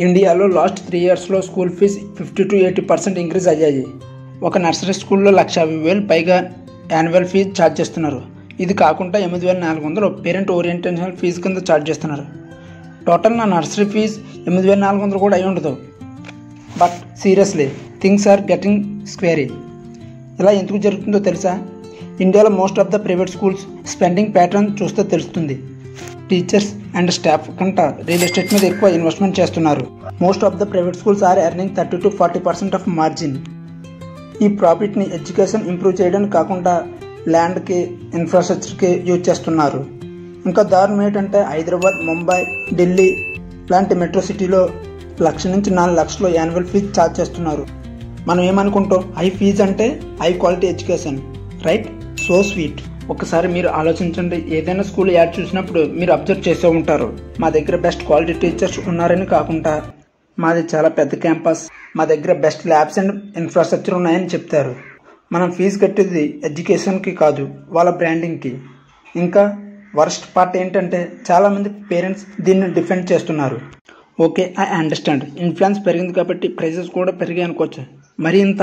ఇండియాలో లాస్ట్ 3 ఇయర్స్లో school fees 50 to 80% increase అయ్యాయి. ఒక నర్సరీ స్కూల్లో 1,50,000 పైగా యాన్యువల్ ఫీజు ఛార్జ్ చేస్తున్నారు. ఇది కాకుండా 8,400 పేరెంట్ ఓరియంటేషన్ ఫీజు కింద ఛార్జ్ చేస్తున్నారు. టోటల్ నా నర్సరీ ఫీజు 8,400 కూడా అయి ఉండదు. But seriously things are getting scary. ఇలా ఎందుకు జరుగుతుందో తెలుసా? ఇండియాలో most of the private schools spending pattern చూస్తే తెలుస్తుంది. టీచర్స్ అండ్ స్టాఫ్ కంట రియల్ ఎస్టేట్ మీద ఎక్కువ ఇన్వెస్ట్మెంట్ చేస్తున్నారు. Most of the private schools are earning 30 to 40% of margin. ఈ ప్రాఫిట్ని ఎడ్యుకేషన్ ఇంప్రూవ్ చేయడానికి కాకుండా ల్యాండ్కి, ఇన్ఫ్రాస్ట్రక్చర్కి యూజ్ చేస్తున్నారు. ఇంకా దారుణం ఏంటంటే హైదరాబాద్, ముంబై, ఢిల్లీ లాంటి మెట్రో సిటీలో 1,00,000 నుంచి 4,00,000 యాన్యువల్ ఫీజు ఛార్జ్ చేస్తున్నారు. మనం ఏమనుకుంటాం, హై ఫీజు అంటే high quality education, right? So sweet. ఒకసారి మీరు ఆలోచించండి, ఏదైనా స్కూల్ యాడ్ చూసినప్పుడు మీరు అబ్జర్వ్ చేస్తూ ఉంటారు, మా దగ్గర బెస్ట్ క్వాలిటీ టీచర్స్ ఉన్నారని కాకుండా మాది చాలా పెద్ద క్యాంపస్, మా దగ్గర బెస్ట్ ల్యాబ్స్ అండ్ ఇన్ఫ్రాస్ట్రక్చర్ ఉన్నాయని చెప్తారు. మనం ఫీజు కట్టేది ఎడ్యుకేషన్కి కాదు, వాళ్ళ బ్రాండింగ్కి. ఇంకా వర్స్ట్ పార్ట్ ఏంటంటే చాలామంది పేరెంట్స్ దీన్ని డిఫెండ్ చేస్తున్నారు. ఓకే, ఐ అండర్స్టాండ్, ఇన్ఫ్లుయెన్స్ పెరిగింది కాబట్టి ప్రైజెస్ కూడా పెరిగాయి అనుకోవచ్చు. మరి ఇంత